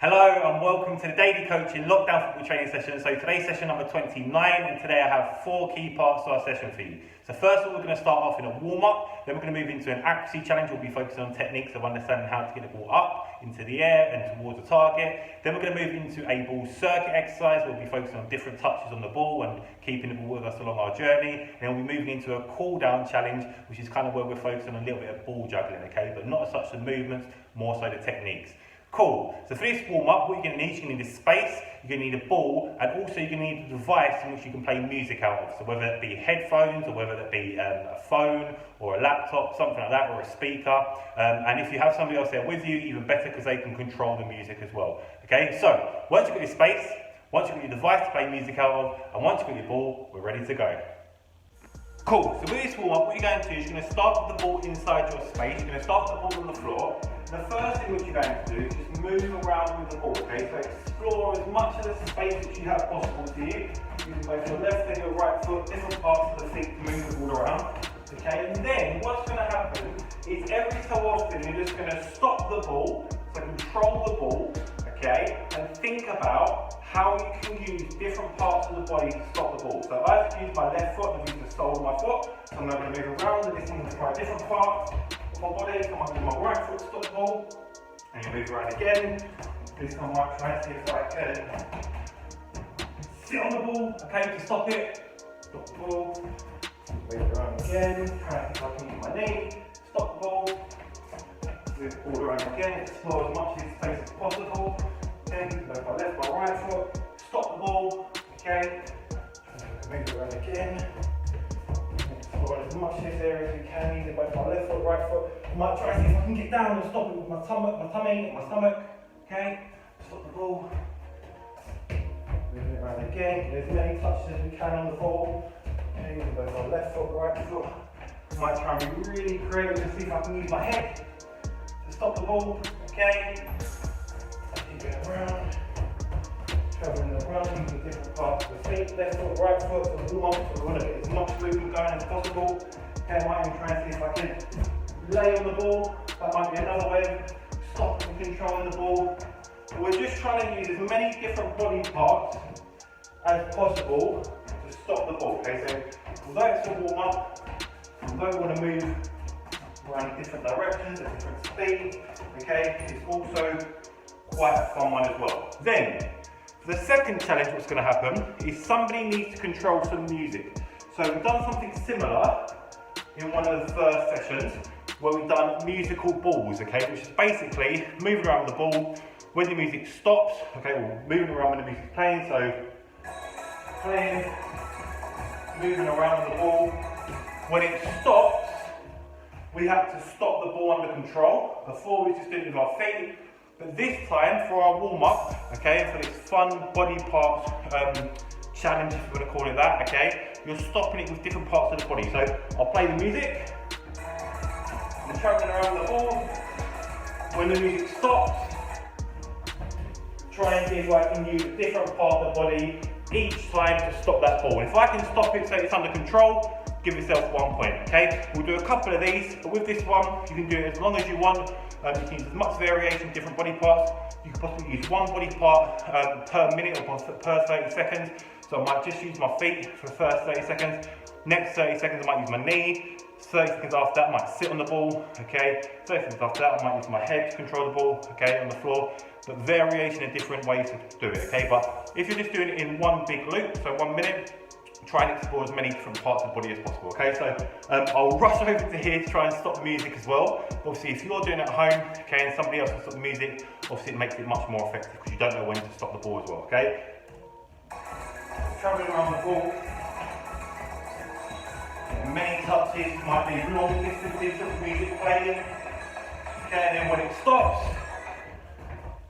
Hello and welcome to the Daily Coaching Lockdown Football Training Session. So today's session number 29 and today I have 4 key parts to our session for you. So first of all we're going to start off in a warm-up, then we're going to move into an accuracy challenge. We'll be focusing on techniques of understanding how to get the ball up into the air and towards the target. Then we're going to move into a ball circuit exercise. We'll be focusing on different touches on the ball and keeping the ball with us along our journey. And then we'll be moving into a cool-down challenge, which is kind of where we're focusing on a little bit of ball juggling, okay? But not as such the movements, more so the techniques. Cool. So for this warm-up, what you're going to need, you're going to need a space, you're going to need a ball, and also you're going to need a device in which you can play music out of. So whether it be headphones, or whether it be a phone, or a laptop, something like that, or a speaker. And if you have somebody else there with you, even better, because they can control the music as well. Okay, so once you've got your space, once you've got your device to play music out of, and once you've got your ball, we're ready to go. Cool. So with this warm-up, what you're going to do is you're going to start with the ball inside your space. You're going to start with the ball on the floor. The first thing which you're going to do is just move around with the ball, okay? So explore as much of the space which you have possible to you, using both your left and your right foot, different parts of the feet to move the ball around, okay? And then what's going to happen is every so often you're just going to stop the ball, so control the ball, okay? And think about how you can use different parts of the body to stop the ball. So I've used my left foot, I've used the sole of my foot, so I'm now going to move around, and this one to try a different part. My body, come on, with my right foot, stop the ball, and you move around again. This time I try to see if I can sit on the ball, okay, to stop it. Stop the ball, move around again, try to see if I can use my knee, stop the ball, move the ball around again, explore as much of this space as possible. Then go my left, my right foot, stop the ball, okay, move it around again. Explore as much of this area as we can, either both my left foot, right foot. I might try to see if I can get down and stop it with my tummy, my stomach, okay? Stop the ball. Move it around again. Get as many touches as we can on the ball. Okay, with both my left foot, right foot. I might try and be really creative and see if I can use my head to stop the ball, okay? Keep it around. Travelling around using different parts of the feet, left foot, right foot, so warm up, so we want to get as much movement going as possible. Okay, I might even try and see if I can lay on the ball. That might be another way of stopping and controlling the ball. But we're just trying to use as many different body parts as possible to stop the ball. Okay, so although it's a warm up, although we want to move around in different directions at different speeds, okay, it's also quite a fun one as well. Then, for the second challenge, what's going to happen is somebody needs to control some music. So we've done something similar in one of the first sessions where we've done musical balls, okay, which is basically moving around with the ball when the music stops, okay, or moving around when the music's playing, so playing, moving around with the ball. When it stops, we have to stop the ball under control. Before we just did it with our feet, but this time for our warm-up, okay, for this fun body part challenge, if you want to call it that, okay, you're stopping it with different parts of the body. So I'll play the music, I'm travelling around the ball. When the music stops, try and see if I can use a different part of the body each time to stop that ball. If I can stop it so it's under control, give yourself 1 point, okay? We'll do a couple of these, but with this one, you can do it as long as you want. You can use as much variation, different body parts. You can possibly use one body part per minute or per 30 seconds. So I might just use my feet for the first 30 seconds. Next 30 seconds, I might use my knee. 30 seconds after that, I might sit on the ball, okay? 30 seconds after that, I might use my head to control the ball, okay, on the floor. But variation in different ways to do it, okay? But if you're just doing it in one big loop, so 1 minute, try and explore as many different parts of the body as possible, okay? So I'll rush over to here to try and stop the music as well. Obviously, if you're doing it at home, okay, and somebody else can stop the music, obviously it makes it much more effective because you don't know when to stop the ball as well, okay? Travelling around the ball. Many touches, might be long distances of music playing. Okay, and then when it stops,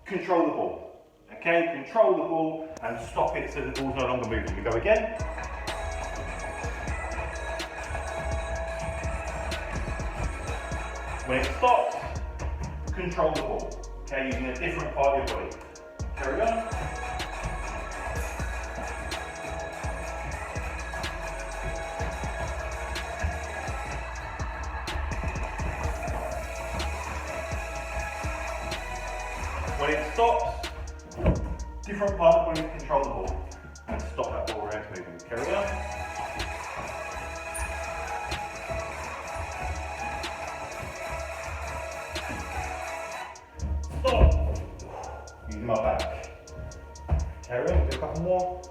control the ball. Okay, control the ball and stop it so the ball's no longer moving. We go again. When it stops, control the ball. Okay, using a different part of your body. Carry on. When it stops, different part of the body to control the ball and stop that ball where it's moving. Carry on. Stop. Using my back. Carry on, do a couple more.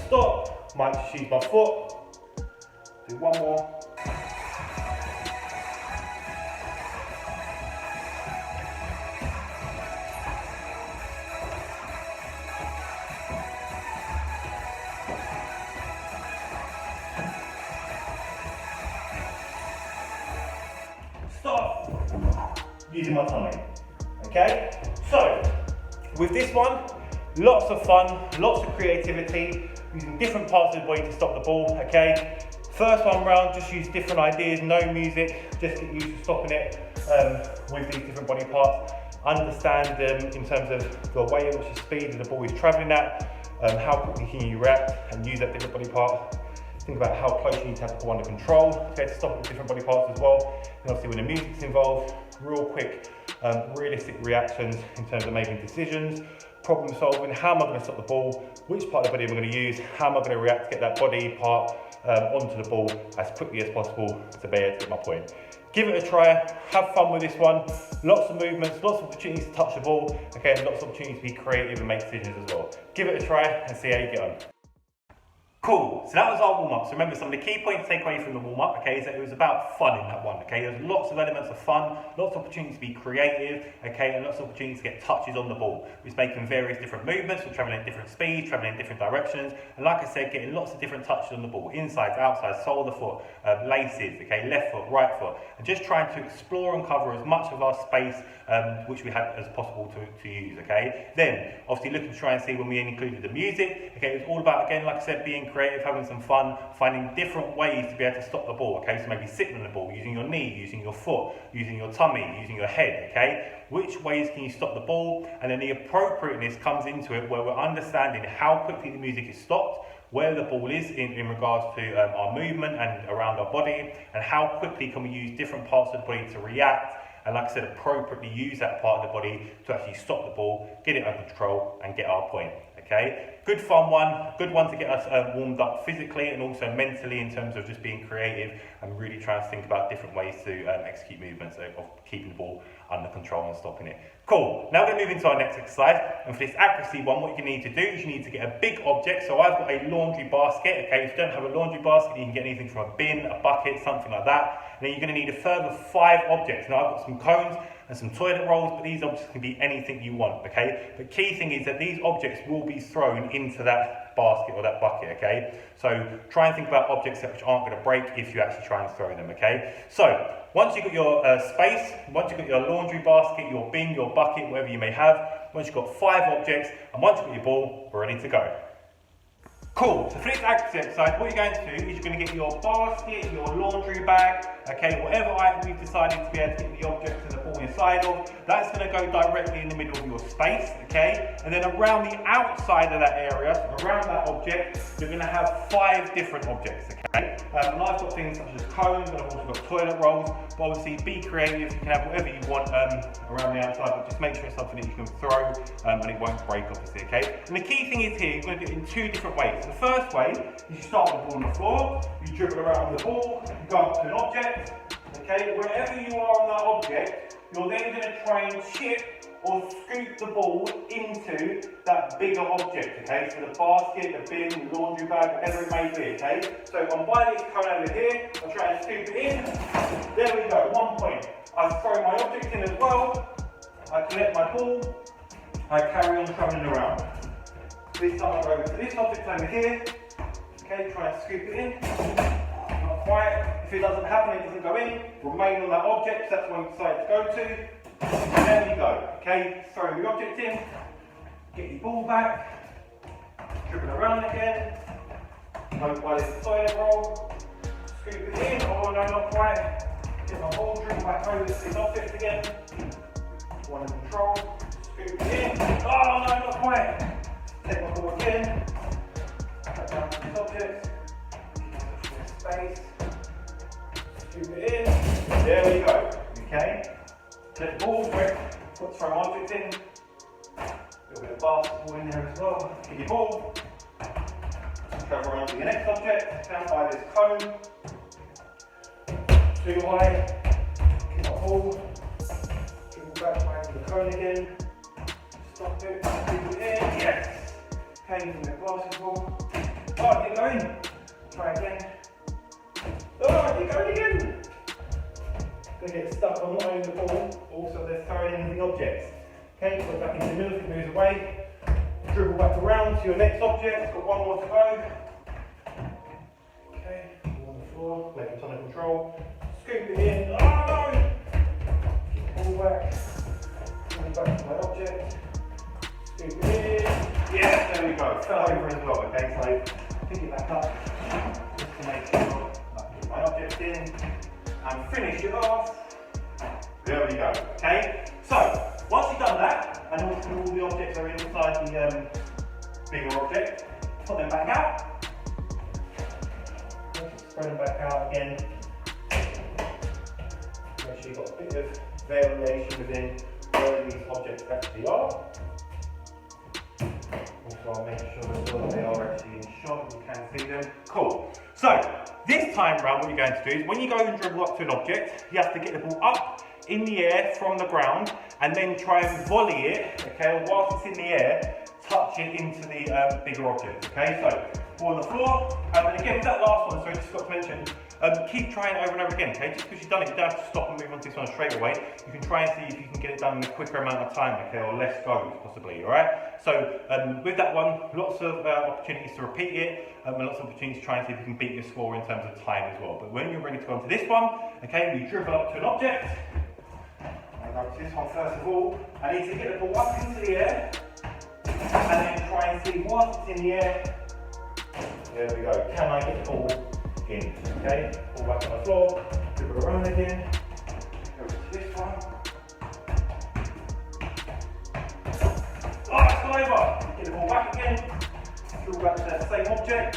Stop. Might just use my foot. Do one more. Stop. Using my tummy. Okay? So, with this one, lots of fun, lots of creativity, using different parts of the body to stop the ball, okay? First one round, just use different ideas, no music, just get used to stopping it with these different body parts. Understand in terms of the way in which the speed of the ball is travelling at, how quickly can you react and use that different body part. Think about how close you need to have the ball under control, okay, to stop with different body parts as well. And obviously when the music's involved, real quick, realistic reactions in terms of making decisions, problem solving, how am I going to stop the ball, which part of the body am I going to use, how am I going to react to get that body part onto the ball as quickly as possible to be able to get my point. Give it a try, have fun with this one, lots of movements, lots of opportunities to touch the ball, okay, and lots of opportunities to be creative and make decisions as well. Give it a try and see how you get on. Cool, so that was our warm-up. So remember, some of the key points to take away from the warm-up, okay, is that it was about fun in that one, okay? There's lots of elements of fun, lots of opportunities to be creative, okay, and lots of opportunities to get touches on the ball. We're making various different movements, we're travelling at different speeds, travelling in different directions, and like I said, getting lots of different touches on the ball, inside, outside, sole of the foot, laces, okay, left foot, right foot, and just trying to explore and cover as much of our space which we had as possible to use, okay? Then, obviously looking to try and see when we included the music, okay, it was all about, again, like I said, being creative, having some fun, finding different ways to be able to stop the ball, okay? So maybe sitting on the ball, using your knee, using your foot, using your tummy, using your head, okay? Which ways can you stop the ball? And then the appropriateness comes into it where we're understanding how quickly the music is stopped, where the ball is in regards to our movement and around our body, and how quickly can we use different parts of the body to react, and like I said, appropriately use that part of the body to actually stop the ball, get it under control, and get our point, okay? Good fun one, good one to get us warmed up physically and also mentally in terms of just being creative and really trying to think about different ways to execute movements of keeping the ball under control and stopping it. Cool, now we're going to move into our next exercise, and for this accuracy one, what you need to do is you need to get a big object. So I've got a laundry basket, okay? If you don't have a laundry basket, you can get anything from a bin, a bucket, something like that. And then you're going to need a further 5 objects. Now I've got some cones and some toilet rolls, but these objects can be anything you want, okay? The key thing is that these objects will be thrown into that basket or that bucket, okay? So try and think about objects which aren't going to break if you actually try and throw them, okay? So once you've got your space, once you've got your laundry basket, your bin, your bucket, whatever you may have, once you've got 5 objects, and once you've got your ball, we're ready to go. Cool, so for this accuracy exercise, what you're going to do is you're going to get your basket, your laundry bag, okay, whatever item you've decided to be able to get the object and the ball inside of, that's going to go directly in the middle of your space, okay, and then around the outside of that area, so around that object, you're going to have 5 different objects, okay, and I've got things such as cones, and I've also got toilet rolls, but obviously be creative, you can have whatever you want around the outside, but just make sure it's something that you can throw and it won't break, obviously, okay, and the key thing is here, you're going to do it in 2 different ways. The first way is you start with the ball on the floor, you dribble around the ball, you go up to an object, okay, wherever you are on that object, you're then going to try and chip or scoop the ball into that bigger object, okay, so the basket, the bin, the laundry bag, whatever it may be, okay, so I'm by this cone over here, I'll try and scoop it in, there we go, 1 point. I throw my object in as well, I collect my ball, I carry on travelling around. This time I go over to this object over here, okay, try and scoop it in, not quite, if it doesn't happen, it doesn't go in, remain on that object, so that's where we decide to go to, and there we go, okay, throw the object in, get your ball back, dribble around again, go by this toilet roll, scoop it in, oh no, not quite, get my ball, dribble back over to this object again, one in control, scoop it in, oh no, not quite. Take my ball again, cut down to this object, space, Scoop it in. There we go. Okay. Let the ball put throw object in. A little bit of basketball in there as well. Get your ball. Travel around to your next object. Down by this cone. Too high. Get my ball. Dribble back to the cone again. Stop it. Scoop it in. Yes. Okay, using the basketball. Oh, keep going. Try again. Oh, keep going again. Gonna get stuck on not only the ball, also they're throwing in the objects. Okay, put it back into the middle if it moves away. Dribble back around to your next object. Got one more to go. Okay, on the floor, make it under control. Scoop it in. Oh no! Pull back. Pull back to my object. Scoop it in. Yes, there we go. Fell over as well. Okay, so pick it back up just to make sure I can get my object in and finish it off. There we go. Okay, so once you've done that, and all the objects are inside the bigger object, put them back out. Spread them back out again. Make sure you've got a bit of variation within where these objects actually are. Also, I'll make sure as well that they are actually in shot, you can see them. Cool. So, this time round, what you're going to do is when you go and dribble up to an object, you have to get the ball up in the air from the ground and then try and volley it, okay, whilst it's in the air, touch it into the bigger object, okay? So, ball on the floor, and again, with that last one, so I just got to mention, keep trying it over and over again, okay? Just because you've done it, you don't have to stop and move on to this one straight away. You can try and see if you can get it done in a quicker amount of time, okay, or less goes, possibly, alright? So, with that one, lots of opportunities to repeat it, and lots of opportunities to try and see if you can beat your score in terms of time as well. But when you're ready to go on to this one, okay, you dribble up to an object. I'll go to this one first of all. I need to get the ball up into the air, and then try and see whilst it's in the air. There we go. Can I get the ball in? Okay, ball back on the floor, dribble around again. Go to this one. Oh, it's gone over. Get the ball back again. Dribble back to that same object.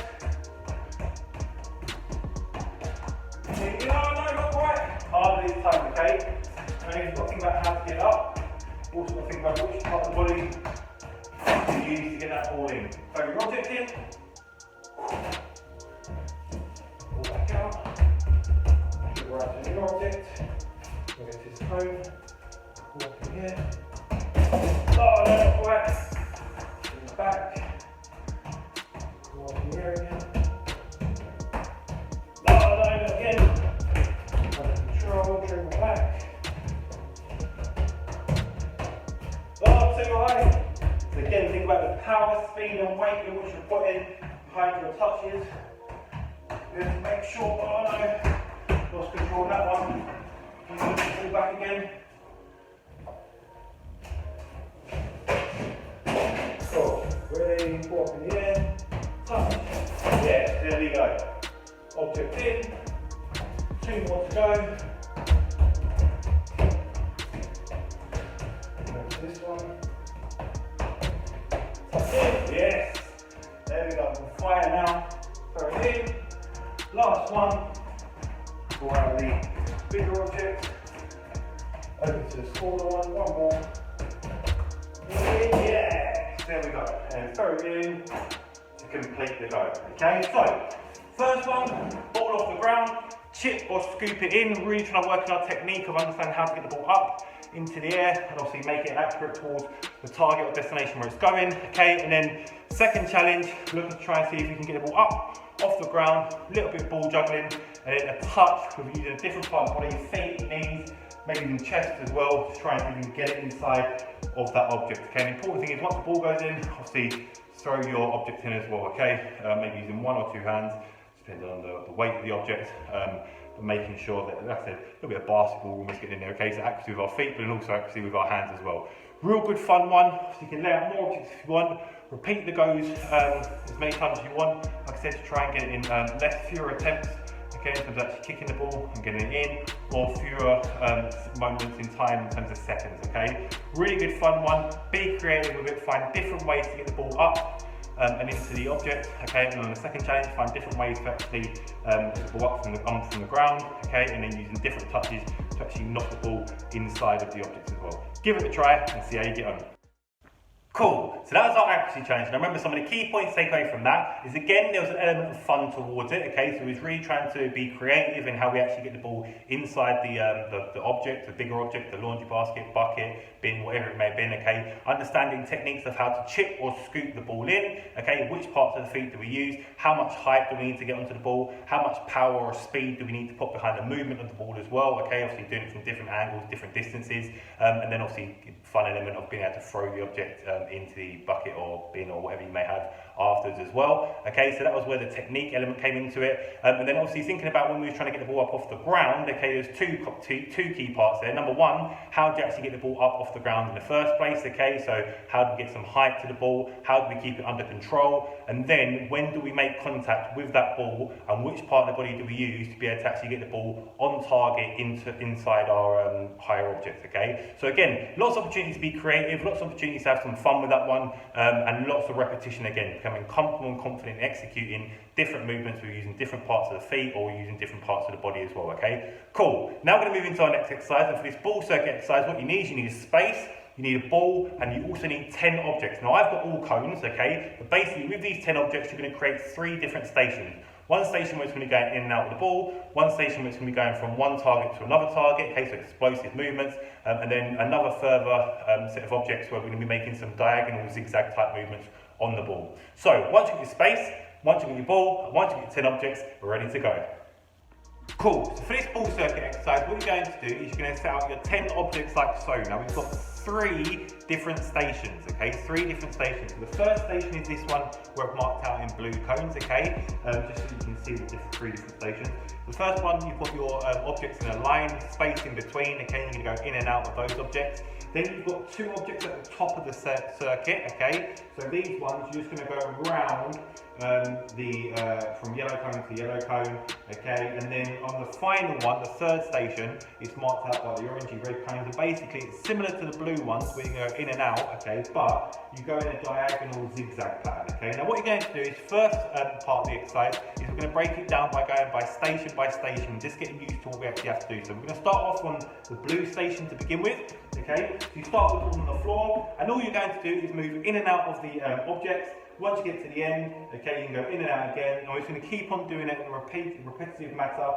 Oh no, not quite. Harder this time, okay? And you've got to think about how to get it up. Also got to think about which part of the body you use to get that ball in. Throw your object in. Ball back out. Dribble right to your object. Go to this cone. Walk in here. Oh no, not quite. Bring it back. Walk in here again. Oh no, not again. Under control, dribble back. Oh, too high. So again, think about the power, speed and weight in which you're putting behind your touches. Just make sure, oh no, lost control of that one. And then pull back again. Cool. Ready, pull up in the air, touch. Yeah, there we go. Object in. 2 more to go. This one. Yes. There we go. We'll fire now. Throw it in. Last one. Go out of the bigger object. Over to the smaller one. One more. Yes. There we go. And throw it in to complete the go. Okay. So first one, ball off the ground. Chip or scoop it in. Really trying to work on our technique of understanding how to get the ball up into the air and obviously make it accurate towards the target or destination where it's going, okay? And then second challenge, look to try and see if you can get the ball up off the ground, a little bit of ball juggling, and then a touch with using a different part of the body, feet, knees, maybe even chest as well, to try and see if you can get it inside of that object, okay? And the important thing is once the ball goes in, obviously throw your object in as well, okay? Maybe using 1 or 2 hands, depending on the weight of the object. But making sure that, like I said, a little bit of basketball almost getting in there, okay? So accuracy with our feet, but also accuracy with our hands as well. Real good fun one. So you can lay out more objects if you want. Repeat the goes as many times as you want. Like I said, to try and get it in fewer attempts, okay, in terms of actually kicking the ball and getting it in, or fewer moments in time in terms of seconds, okay? Really good fun one. Be creative with it. Find different ways to get the ball up and into the object, okay, and on the second challenge, find different ways to actually get the ball up from the ground, okay, and then using different touches to actually knock the ball inside of the object as well. Give it a try and see how you get on. Cool, so that was our accuracy challenge. And I remember some of the key points to take away from that is, again, there was an element of fun towards it, okay? So we was really trying to be creative in how we actually get the ball inside the object, the bigger object, the laundry basket, bucket, bin, whatever it may have been, okay? Understanding techniques of how to chip or scoop the ball in, okay? Which parts of the feet do we use? How much height do we need to get onto the ball? How much power or speed do we need to put behind the movement of the ball as well, okay? Obviously doing it from different angles, different distances, and then obviously fun element of being able to throw the object into the bucket or bin or whatever you may have afterwards as well. Okay, so that was where the technique element came into it. And then obviously thinking about when we were trying to get the ball up off the ground, okay, there's two key parts there. Number one, how do you actually get the ball up off the ground in the first place? Okay, so how do we get some height to the ball? How do we keep it under control? And then when do we make contact with that ball, and which part of the body do we use to be able to actually get the ball on target inside our higher object, okay? So again, lots of opportunities to be creative, lots of opportunities to have some fun with that one, and lots of repetition again, becoming comfortable and confident in executing different movements. We're using different parts of the feet, or we're using different parts of the body as well, okay? Cool. Now we're going to move into our next exercise, and for this ball circuit exercise, what you need is space, you need a ball, and you also need 10 objects. Now I've got all cones, okay, but basically with these 10 objects, you're going to create 3 different stations. One station where it's going to be going in and out of the ball, one station where it's going to be going from one target to another target, okay, so explosive movements, and then another further set of objects where we're going to be making some diagonal zigzag type movements on the ball. So once you get your space, once you get your ball, once you get 10 objects, we're ready to go. Cool, so for this ball circuit exercise, what you're going to do is you're going to set out your 10 objects like so. Now we've got 3 different stations, okay, 3 different stations. So the first station is this one where I've marked out in blue cones, okay, just so you can see the 3 different stations. The first one, you've got your objects in a line, space in between, okay, you're going to go in and out of those objects. Then you've got 2 objects at the top of the circuit, okay, so these ones, you're just going to go around from yellow cone to yellow cone, okay, and then on the final one, the third station, it's marked out by the orangey red cones, and basically it's similar to the blue ones where you go in and out, okay, but you go in a diagonal zigzag pattern, okay. Now what you're going to do is first part of the exercise is we're going to break it down by going by station, just getting used to what we actually have to do. So we're going to start off on the blue station to begin with, okay. So you start with on the floor, and all you're going to do is move in and out of the objects. Once you get to the end, okay, you can go in and out again, and we're just going to keep on doing it in a repetitive manner,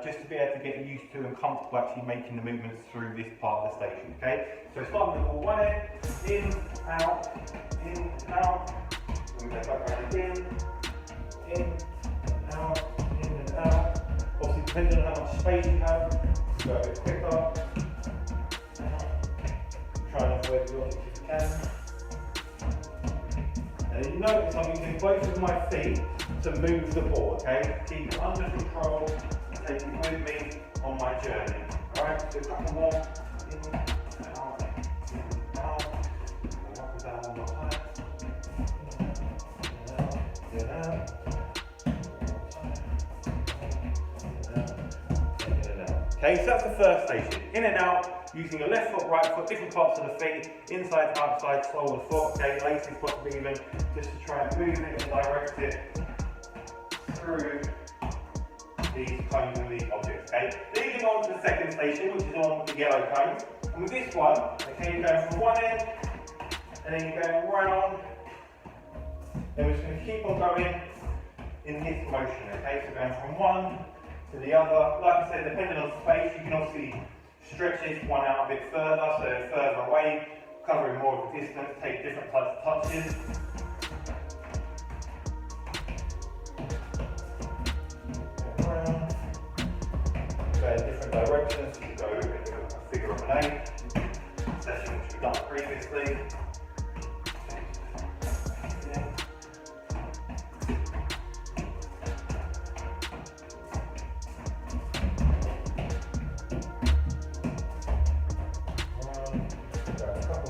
just to be able to get used to and comfortable actually making the movements through this part of the station, okay? So start with the ball one end, in, out, and we go back around in, out, in and out. Obviously, depending on how much space you have, you go a bit quicker. Try and avoid the objects if you can. And you notice I'm using both of my feet to move the ball, okay? Keep it under control and take it with me on my journey. Alright, so a couple more. In, out, up and down one more time. In, out. Okay, so that's the first station. In and out, using your left foot, right foot, different parts of the feet, inside, outside, sole of the foot, okay, laces possibly even, just to try and move it and direct it through these cones and these objects, okay. Leading on to the second station, which is on with the yellow cones. And with this one, okay, you're going from one end, and then you're going round, and we're just going to keep on going in this motion, okay, so going from one to the other. Like I said, depending on space, you can obviously stretch this one out a bit further, so further away, covering more of the distance, take different types of touches. Go in different directions, you can go into a figure of an 8, session which we've done previously.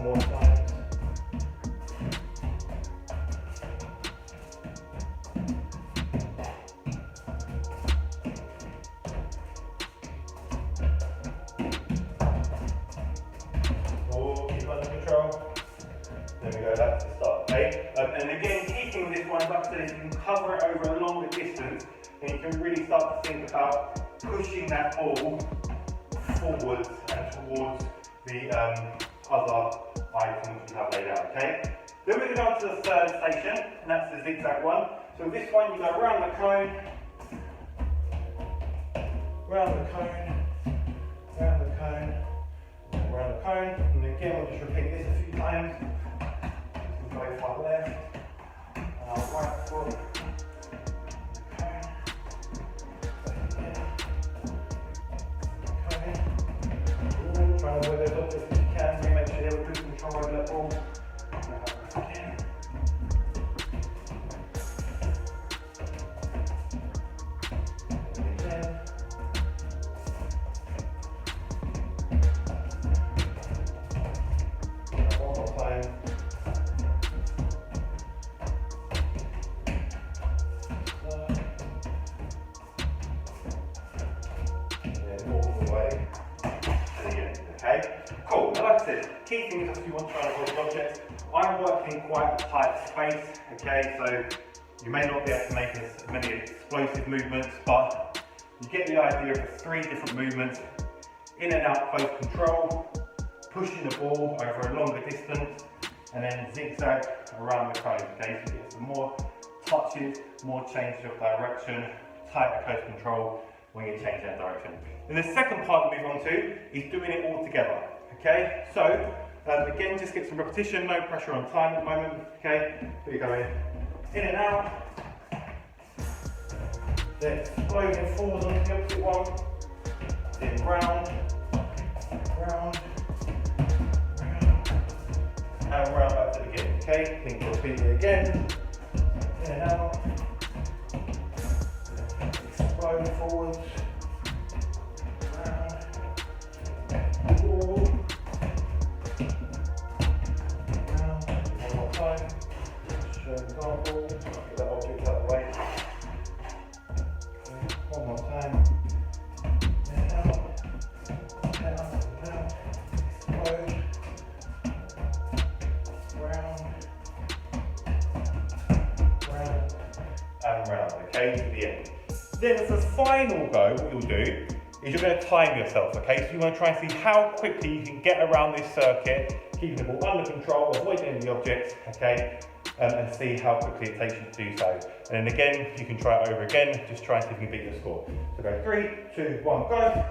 More times. Keep under control. Then we go back to the start. Okay? And again, keeping sometimes, like I said, if you can cover it over a longer distance, then you can really start to think about pushing that ball forwards and towards the other items you have laid out, okay? Then we're going to go on to the third station, and that's the zigzag one. So this one, you go around the cone, round the cone, round the cone, around the cone, and again we'll just repeat this a few times. We'll go far left, and our right foot, cone, cone, trying to avoid those objects as you can, really make sure you have a good control over that ball. Again. Key thing is if you want to try and avoid objects. I'm working in quite a tight space, okay, so you may not be able to make as many explosive movements, but you get the idea of the 3 different movements: in and out close control, pushing the ball over a longer distance, and then zigzag around the cone, okay, so you get some more touches, more change of direction, tighter close control when you change that direction. And the second part we move on to is doing it all together. Okay, so again, just get some repetition, no pressure on time at the moment. Okay, so you're going in and out, then exploding forward onto the opposite one, then round, round, round, and round back to the beginning. Okay, think repeat it again, in and out, explode forwards, round, forward. Example, get that object out of the way. Okay, one more time. Down, explode, round, round, and round, okay, to the end. Then for the final go, what you'll do is you're going to time yourself, okay? So you want to try and see how quickly you can get around this circuit, keeping the ball under control, avoiding any of the objects, okay? And see how quickly it takes you to do so. And then again, you can try it over again, just try and see if you can beat your score. So go 3, 2, 1, go.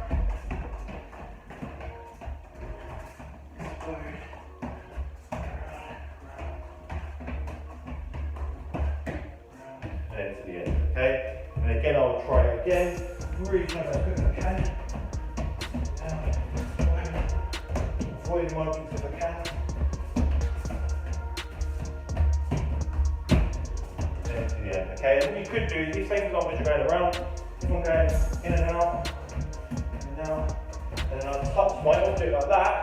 And then to the end, okay? And again, I'll try it again. Really try as quick as I can. Avoid motions if I can. Okay, and what you could do is, you say for example, as you're going around, keep on going in and out, and then I'll touch my object like that,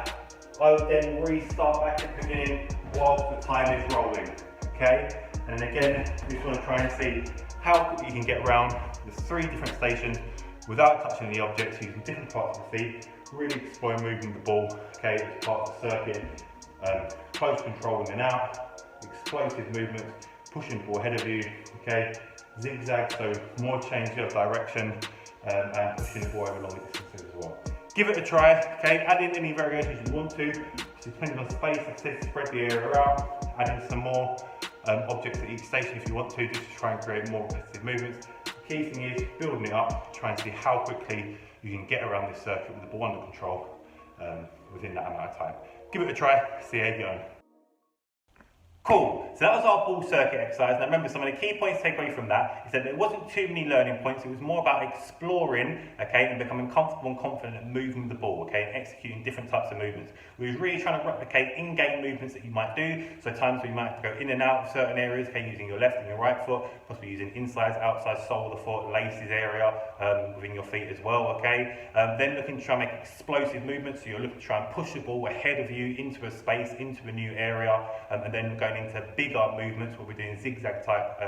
I would then restart back at the beginning whilst the time is rolling, okay? And then again, you just want to try and see how quickly you can get around the 3 different stations without touching the objects, using different parts of the feet, really exploring moving the ball, okay, as part of the circuit, close control in and out, explosive movements, pushing the ball ahead of you, okay, zigzag, so more change of direction, and pushing the ball over longer distances as well. Give it a try, okay, add in any variations you want to, so depending on space, like I said, spread the area out, add in some more objects at each station if you want to, just to try and create more repetitive movements. The key thing is building it up, trying to see how quickly you can get around this circuit with the ball under control within that amount of time. Give it a try, see how you go. Cool, so that was our ball circuit exercise. Now remember, some of the key points to take away from that is that there wasn't too many learning points, it was more about exploring, okay, and becoming comfortable and confident at moving the ball, okay, and executing different types of movements. We were really trying to replicate in-game movements that you might do, so times where you might have to go in and out of certain areas, okay, using your left and your right foot, possibly using insides, outsides, sole of the foot, laces area, within your feet as well, okay. Then looking to try and make explosive movements, so you're looking to try and push the ball ahead of you into a space, into a new area, and then going into bigger movements where we're doing zigzag type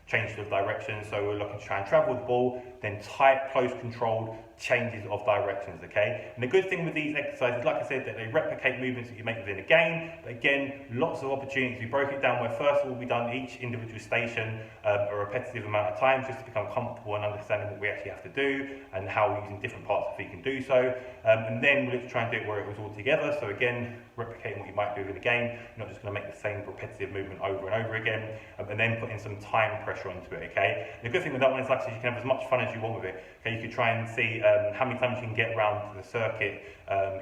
change of direction. So we're looking to try and travel the ball, then tight, close controlled changes of directions, okay? And the good thing with these exercises, like I said, that they replicate movements that you make within a game, but again, lots of opportunities. We broke it down where first of all, we've done each individual station a repetitive amount of times just to become comfortable and understanding what we actually have to do and how we're using different parts of the feet can do so. And then we look to try and do it where it was all together. So again, replicating what you might do within a game, you're not just going to make the same repetitive movement over and over again, and then putting some time pressure onto it, okay? The good thing with that one is, like I said, you can have as much fun as you want with it. Okay, you could try and see how many times you can get around the circuit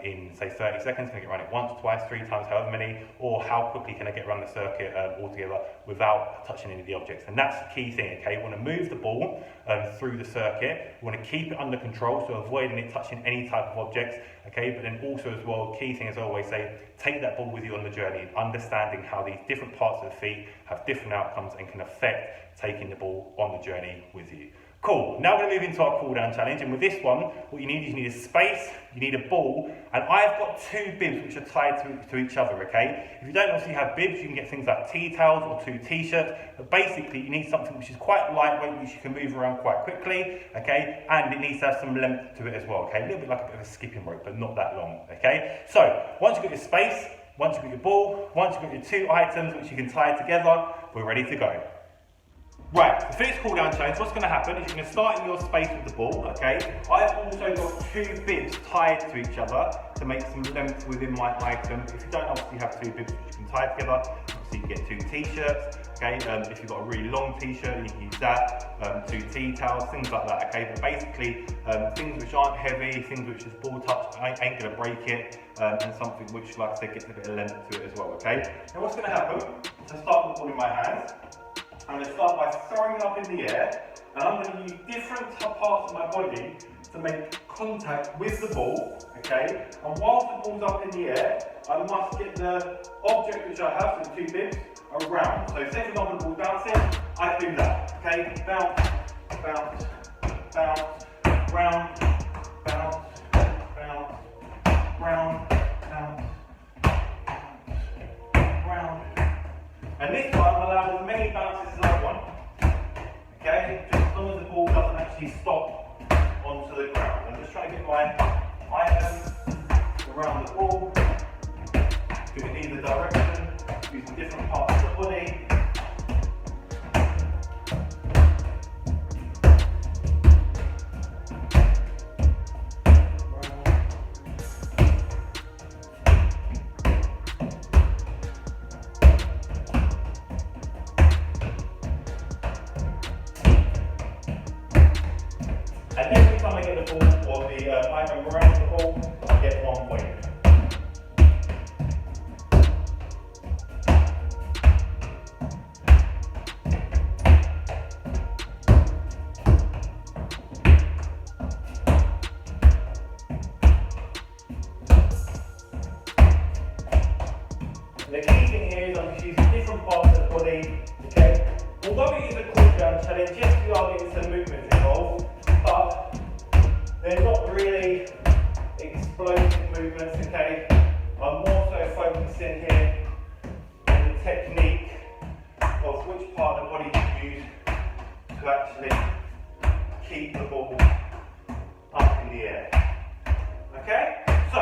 in, say, 30 seconds. Can I get around it once, twice, 3 times, however many, or how quickly can I get around the circuit altogether without touching any of the objects? And that's the key thing, okay? You want to move the ball through the circuit. You want to keep it under control, so avoiding it touching any type of objects, okay? But then also as well, key thing as I always say, take that ball with you on the journey, understanding how these different parts of the feet have different outcomes and can affect taking the ball on the journey with you. Cool, now we're going to move into our cooldown challenge, and with this one, what you need is you need a space, you need a ball, and I've got 2 bibs which are tied to each other, okay? If you don't obviously have bibs, you can get things like tea towels or 2 t-shirts, but basically you need something which is quite lightweight, which you can move around quite quickly, okay? And it needs to have some length to it as well, okay? A little bit like a bit of a skipping rope, but not that long, okay? So, once you've got your space, once you've got your ball, once you've got your 2 items which you can tie together, we're ready to go. Right, so for this cooldown challenge, what's going to happen is you're going to start in your space with the ball, okay? I've also got 2 bibs tied to each other to make some length within my item. If you don't obviously have 2 bibs which you can tie together, obviously you can get 2 t-shirts, okay? If you've got a really long t-shirt, you can use that, 2 tea towels, things like that, okay? But basically, things which aren't heavy, things which is ball touch, ain't going to break it, and something which, like I said, gets a bit of length to it as well, okay? Now what's going to happen is I start with the ball in my hands. I'm going to start by throwing it up in the air, and I'm going to use different parts of my body to make contact with the ball, okay? And whilst the ball's up in the air, I must get the object which I have, so the 2 bibs, around. So say for example the ball bouncing, I do that, okay? Bounce, bounce, bounce, round, bounce, bounce, round, bounce, round. And this one allows as many bounces as I want, okay? Just as long as the ball doesn't actually stop onto the ground. I'm just trying to get my items around the ball, do it in either direction, using different parts of the body. And every time I get the ball or the item around the ball, I get 1 point. And the key thing here is I'm just using different parts of the body, okay? Although it is a cooldown challenge, yes, we are getting some movements involved, but they're not really explosive movements, okay? I'm more so focusing here on the technique of which part of the body to use to actually keep the ball up in the air. Okay? So,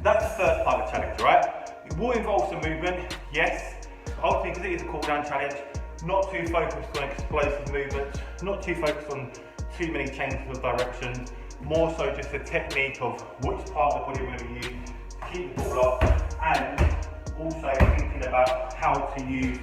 that's the first part of the challenge, right? It will involve some movement, yes. Ultimately, because it is a cooldown challenge, not too focused on explosive movements, not too focused on too many changes of direction, more so just the technique of which part of the body we're going to be using to keep the ball up, and also thinking about how to use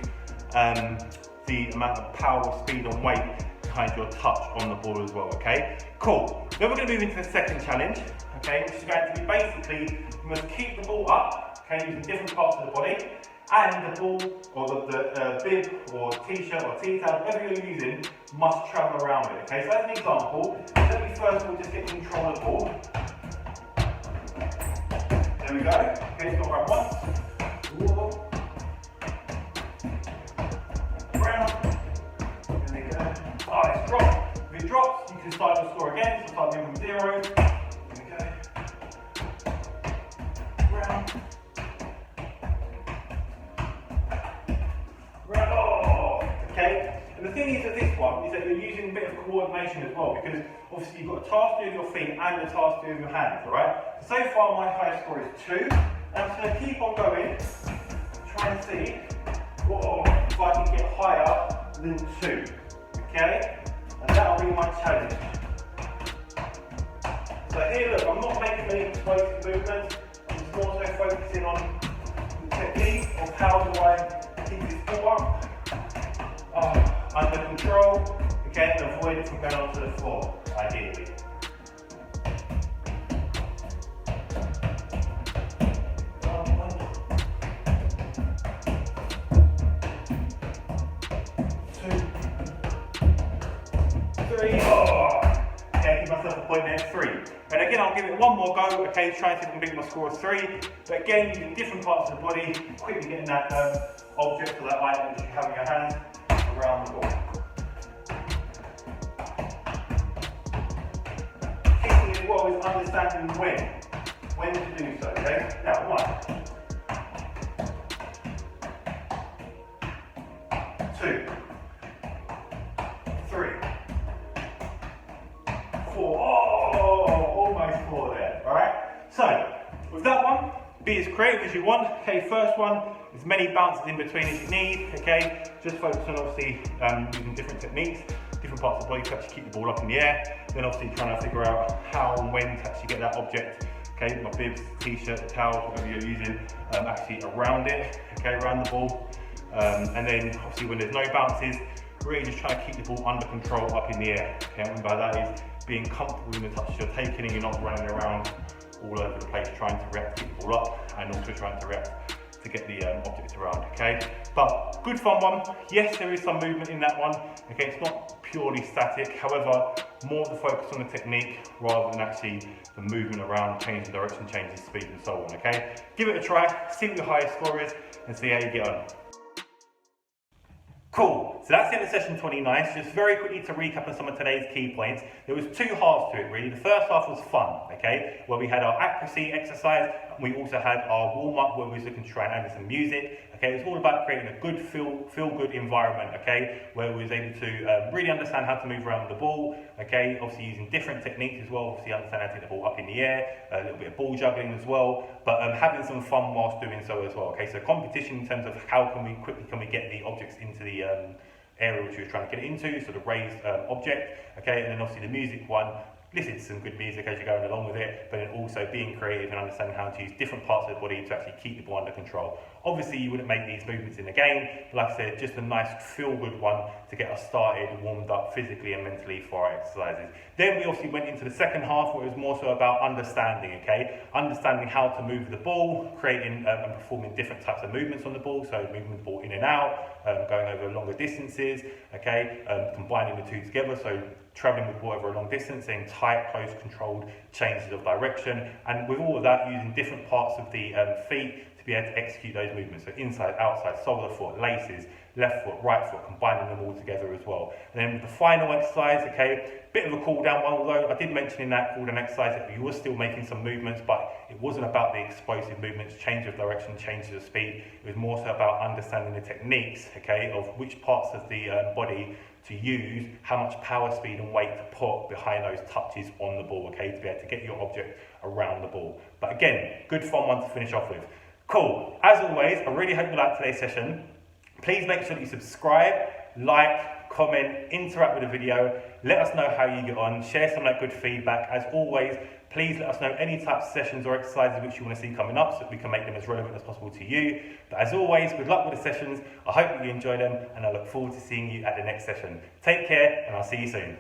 the amount of power, speed and weight behind your touch on the ball as well, okay? Cool. Then we're going to move into the second challenge, okay, which is going to be basically, you must keep the ball up, okay, using different parts of the body, and the ball, or the bib, or t-shirt, or t-towel, whatever you're using, must travel around it, okay? So as an example, let me first of all just get control of the ball. There we go. Okay, it's got around once. Whoa. Round. There we go. Oh, it's dropped. If it drops, you can start your score again, so start moving from 0. There we go. Round. Okay, and the thing thing is with this one is that you're using a bit of coordination as well, because obviously you've got a task to do with your feet and a task to do with your hands, alright? So far my highest score is 2, and I'm just going to keep on going, try and see if I can get higher than 2, okay? And that'll be my challenge. So here, look, I'm not making any explosive movements, I'm just more so focusing on the technique of how do I keep this ball up, under control, okay, and avoid it from going onto the floor, ideally. Okay, give myself a point there, 3. And again, I'll give it one more go, okay, try and see if I can beat my score of 3. But again, using different parts of the body, quickly getting that object or that item that you have in your hand around the ball. Kicking as well is understanding when to do so, okay? Now, 1, 2, 3, 4, almost 4 there, alright? So, with that one, be as creative as you want. Okay, first one, as many bounces in between as you need, okay? Just focus on obviously using different techniques, different parts of the body to actually keep the ball up in the air. Then obviously trying to figure out how and when to actually get that object, okay, my bibs, t-shirt, the towels, whatever you're using, actually around it, okay, around the ball. And then obviously when there's no bounces, really just trying to keep the ball under control up in the air. Okay, and by that is being comfortable in the touches you're taking and you're not running around all over the place trying to react to keep the ball up and also trying to react to get the objects around, okay? But good fun one. Yes, there is some movement in that one, okay? It's not purely static, however, more the focus on the technique rather than actually the movement around, changing direction, changing speed and so on, okay? Give it a try, see what your highest score is and see how you get on. Cool, so that's the end of session 29. So just very quickly to recap on some of today's key points. There was 2 halves to it really. The first half was fun, okay, where we had our accuracy exercise, and we also had our warm-up where we was looking to try and add some music. Okay, it was all about creating a good feel-good environment, okay, where we was able to really understand how to move around the ball, okay, obviously using different techniques as well, obviously understand how to take the ball up in the air, a little bit of ball juggling as well, but having some fun whilst doing so as well, okay, so competition in terms of how quickly can we get the objects into the area which we were trying to get it into, so the raised object, okay, and then obviously the music one, listen to some good music as you're going along with it, but then also being creative and understanding how to use different parts of the body to actually keep the ball under control. Obviously you wouldn't make these movements in the game, but like I said, just a nice feel-good one to get us started, warmed up physically and mentally for our exercises. Then we obviously went into the second half where it was more so about understanding, okay? Understanding how to move the ball, creating and performing different types of movements on the ball, so moving the ball in and out, going over longer distances, okay? Combining the two together, so travelling with the ball over a long distance, saying tight, close, controlled changes of direction, and with all of that, using different parts of the feet to be able to execute those movements. So inside, outside, sole of the foot, laces, left foot, right foot, combining them all together as well. And then with the final exercise, okay, bit of a cool down one, although I did mention in that cool down exercise that you were still making some movements, but it wasn't about the explosive movements, change of direction, change of speed. It was more so about understanding the techniques, okay, of which parts of the body to use, how much power, speed and weight to put behind those touches on the ball, okay, to be able to get your object around the ball. But again, good fun one to finish off with. Cool, as always, I really hope you liked today's session. Please make sure that you subscribe, like, comment, interact with the video, let us know how you get on, share some of that good feedback. As always, please let us know any types of sessions or exercises which you want to see coming up so that we can make them as relevant as possible to you. But as always, good luck with the sessions. I hope that you enjoy them and I look forward to seeing you at the next session. Take care and I'll see you soon.